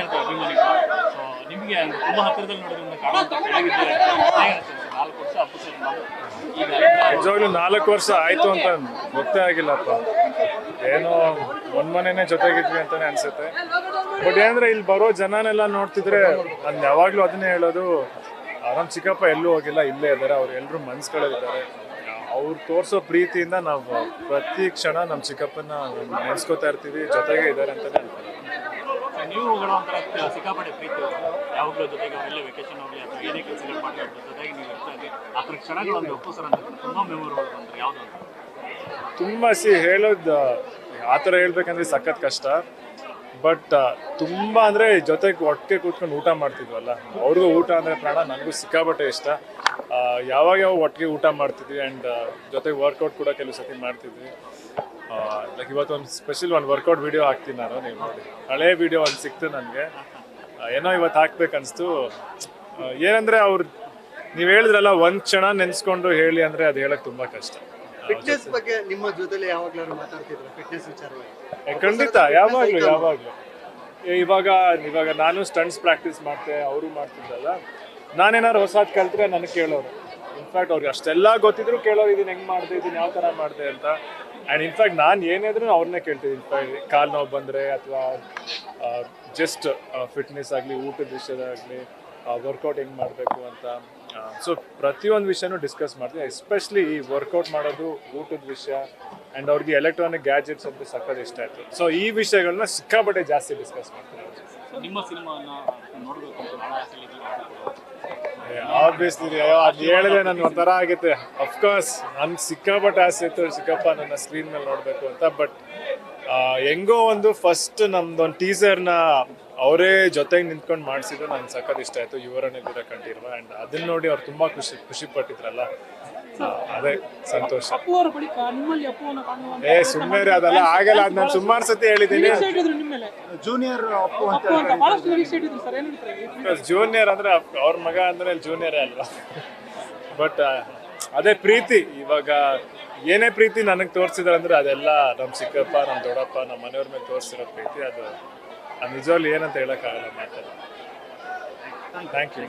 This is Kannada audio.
ಇರ್ತಾರೆ ಅಭಿಮಾನಿಗಳು. ಸೊ ನಿಮಗೆ ತುಂಬಾ ಹತ್ತಿರದಲ್ಲಿ ನೋಡೋದ್ರಿಂದ ಕಾಣುವಂತ ಚೆನ್ನಾಗಿದ್ದಾರೆ. ಹೇಗೆ ಅನ್ಸುತ್ತೆ 4 ವರ್ಷ ಅಪ್ಪು ಸರ್ ಈಗ ನಿಜವಾಗ್ಲೂ 4 ವರ್ಷ ಆಯ್ತು ಅಂತ ಗೊತ್ತೇ ಆಗಿಲ್ಲಪ್ಪ. ಏನೋ ಮೊನ್ನೆ ಜೊತೆಗಿದ್ವಿ ಅಂತಾನೆ ಅನ್ಸುತ್ತೆ. ಬಟ್ ಏನಂದ್ರೆ ಇಲ್ಲಿ ಬರೋ ಜನನೆಲ್ಲ ನೋಡ್ತಿದ್ರೆ ನಾನು ಯಾವಾಗ್ಲೂ ಅದನ್ನೇ ಹೇಳೋದು, ನಮ್ಮ ಚಿಕ್ಕಪ್ಪ ಎಲ್ಲೂ ಹೋಗಿಲ್ಲ, ಇಲ್ಲೇ ಇದ್ದಾರೆ. ಅವ್ರು ಎಲ್ಲರೂ ಮನ್ಸುಗಳಲ್ಲಿದ್ದಾರೆ. ಅವ್ರು ತೋರಿಸೋ ಪ್ರೀತಿಯಿಂದ ನಾವು ಪ್ರತಿ ಕ್ಷಣ ನಮ್ಮ ಚಿಕ್ಕಪ್ಪನ ನೆನೆಸ್ಕೋತಾ ಇರ್ತೀವಿ, ಜೊತೆಗೆ ಇದ್ದಾರೆ ಅಂತಾನೆ ಹೇಳ್ತಾರೆ. ನೀವುಗಳು ಒಂಥರ ಸಿಕ್ಕಾಪಟ್ಟೆ ಪ್ರೀತಿ, ಯಾವಾಗಲೂ ಜೊತೆಗೆ ಅವರೆಲ್ಲ ವೆಕೇಶನ್ ಹೋಗಲಿ ಅಥವಾ ಏನೇ ಕೆಲಸಗಳು ಮಾಡಲಿ ಜೊತೆಗೆ ನೀವು ಇರ್ತಾಗಿ ಆ ಥರ ಕ್ಷಣಗಳು ಒಂದು ಅಪ್ಪು ಸರ್ ಅಂತ ತುಂಬಾ ಮೆಮೊರಬಲ್ ಬಂದ್ರೆ ಯಾವುದು ಅಂತ? ತುಂಬ ಹೇಳೋದು ಆ ಥರ ಹೇಳ್ಬೇಕಂದ್ರೆ ಸಖತ್ ಕಷ್ಟ. ಬಟ್ ತುಂಬ ಅಂದರೆ ಜೊತೆಗೆ ಒಟ್ಟಿಗೆ ಕೂತ್ಕೊಂಡು ಊಟ ಮಾಡ್ತಿದ್ವಲ್ಲ, ಅವ್ರಿಗೂ ಊಟ ಅಂದರೆ ಪ್ರಾಣ, ನನಗೂ ಸಿಕ್ಕಾಪಟ್ಟೆ ಇಷ್ಟ. ಯಾವಾಗ ಒಟ್ಟಿಗೆ ಊಟ ಮಾಡ್ತಿದ್ವಿ ಆ್ಯಂಡ್ ಜೊತೆಗೆ ವರ್ಕೌಟ್ ಕೂಡ ಕೆಲವು ಸತಿ ಮಾಡ್ತಿದ್ವಿ. ಲೈಕ್ ಇವತ್ತು ಒಂದು ಸ್ಪೆಷಲ್ ಒಂದು ವರ್ಕೌಟ್ ವಿಡಿಯೋ ಹಾಕ್ತೀನಿ ನಾನು, ನೀವು ನೋಡಿ. ಹಳೆ ವಿಡಿಯೋ ಒಂದು ಸಿಕ್ತು ನನಗೆ, ಏನೋ ಇವತ್ತು ಹಾಕ್ಬೇಕನ್ನಿಸ್ತು. ಏನಂದರೆ ಅವ್ರು ನೀವು ಹೇಳಿದ್ರಲ್ಲ, ಒಂದು ಕ್ಷಣ ನೆನೆಸ್ಕೊಂಡು ಹೇಳಿ ಅಂದರೆ ಅದು ಹೇಳೋಕ್ಕೆ ತುಂಬ ಕಷ್ಟ. ಫಿಟ್ನೆಸ್ ಬಗ್ಗೆ ನಿಮ್ಮ ಜೊತೆಲಿ ಯಾವಾಗಲೂ ಮಾತಾಡ್ತಿದ್ರು, ಫಿಟ್ನೆಸ್ ವಿಚಾರವಾಗಿ? ಖಂಡಿತ, ಯಾವಾಗಲೂ. ಇವಾಗ ನಾನು ಸ್ಟಂಟ್ಸ್ ಪ್ರಾಕ್ಟೀಸ್ ಮಾಡ್ತೆ, ಅವರು ಮಾಡ್ತಿದ್ದಲ್ಲ. ನಾನೇನಾದ್ರು ಹೊಸದು ಕಲ್ತ್ರೆ ನನಗೆ ಕೇಳೋರು. ಇನ್ಫ್ಯಾಕ್ಟ್ ಅವ್ರಿಗೆ ಅಷ್ಟೆಲ್ಲ ಗೊತ್ತಿದ್ರು ಕೇಳೋರು, ಇದನ್ನ ಹೆಂಗೆ ಮಾಡಿದೆ, ಇದನ್ನ ಯಾವ ಥರ ಮಾಡಿದೆ ಅಂತ. ಆ್ಯಂಡ್ ಇನ್ಫ್ಯಾಕ್ಟ್ ನಾನು ಏನಿದ್ರು ಅವ್ರನ್ನೇ ಕೇಳ್ತಿದ್ದೆ. ಇನ್ಫ್ಯಾಕ್ಟ್ ಕಾಲು ನೋವು ಬಂದರೆ ಅಥವಾ ಜಸ್ಟ್ ಫಿಟ್ನೆಸ್ ಆಗಲಿ, ಊಟದ ವಿಷಯದಾಗಲಿ, ವರ್ಕೌಟ್ ಹೆಂಗೆ ಮಾಡಬೇಕು ಅಂತ. ಸೊ ಪ್ರತಿಯೊಂದು ವಿಷಯನೂ ಡಿಸ್ಕಸ್ ಮಾಡ್ತೀವಿ. ಎಸ್ಪೆಷಲಿ ಈ ವರ್ಕೌಟ್ ಮಾಡೋದು, ಊಟದ ವಿಷಯ ಆ್ಯಂಡ್ ಅವ್ರಿಗೆ ಎಲೆಕ್ಟ್ರಾನಿಕ್ ಗ್ಯಾಜೆಟ್ಸ್ ಅಂತ ಸಕ್ಕತ್ ಇಷ್ಟ ಆಯಿತು. ಸೊ ಈ ವಿಷಯಗಳನ್ನ ಸಿಕ್ಕಾಪಟ್ಟೆ ಜಾಸ್ತಿ ಡಿಸ್ಕಸ್ ಮಾಡ್ತೀವಿ. ನಿಮ್ಮ ಸಿನಿಮಾನ ನೋಡಬೇಕು ಅಂತ ಭಾಳ ಆಸೆ ಇದೆ. ಆಬ್ವಿಯಸ್ಲಿ ಅದು ಹೇಳಿದ್ರೆ ನನ್ಗೆ ಒಂಥರ ಆಗೈತೆ. ಅಫ್ಕೋರ್ಸ್ ನನ್ಗೆ ಸಿಕ್ಕಾಪಟ್ಟೆ ಆಸೆ ಇತ್ತು ಚಿಕ್ಕಪ್ಪ ನನ್ನ ಸ್ಕ್ರೀನ್ ಮೇಲೆ ನೋಡಬೇಕು ಅಂತ. ಬಟ್ ಹೆಂಗೋ ಒಂದು ಫಸ್ಟ್ ನಮ್ದೊಂದು ಟೀಸರ್ನ ಅವರೇ ಜೊತೆಗೆ ನಿಂತ್ಕೊಂಡು ಮಾಡಿಸಿದ್ರು, ನಂಗೆ ಸಖತ್ ಇಷ್ಟ ಆಯಿತು. ಇವರನ್ನೇ ದೂರ ಕಂಡಿರುವ ಆ್ಯಂಡ್ ಅದನ್ನ ನೋಡಿ ಅವ್ರು ತುಂಬ ಖುಷಿ ಪಟ್ಟಿದ್ರಲ್ಲ, ಅದೇ ಸಂತೋಷ. ಸುಮ್ಮನೆ ಅದೆಲ್ಲ ಆಗಲ್ಲ, ಅದು ನಾನು ಸುಮಾರು ಸತಿ ಹೇಳಿದ್ದೀನಿ. ಜೂನಿಯರ್ ಅಪ್ಪು ಅಂತ ಜೂನಿಯರ್ ಅಂದ್ರೆ ಅವ್ರ ಮಗ ಅಂದ್ರೆ ಜೂನಿಯರೇ ಅಲ್ವಾ. ಬಟ್ ಅದೇ ಪ್ರೀತಿ, ಇವಾಗ ಏನೇ ಪ್ರೀತಿ ನನಗೆ ತೋರಿಸಿದ್ರೆ ಅಂದ್ರೆ ಅದೆಲ್ಲ ನಮ್ಮ ಚಿಕ್ಕಪ್ಪ, ನಮ್ಮ ದೊಡ್ಡಪ್ಪ, ನಮ್ಮ ಮನೆಯವ್ರ ಮೇಲೆ ತೋರಿಸಿರೋ ಪ್ರೀತಿ. ಅದು ನಿಜವಾಗ್ಲೂ ಏನಂತ ಹೇಳೋಕ್ಕಾಗಲ್ಲ ಮಾತಾಡ. Thank you.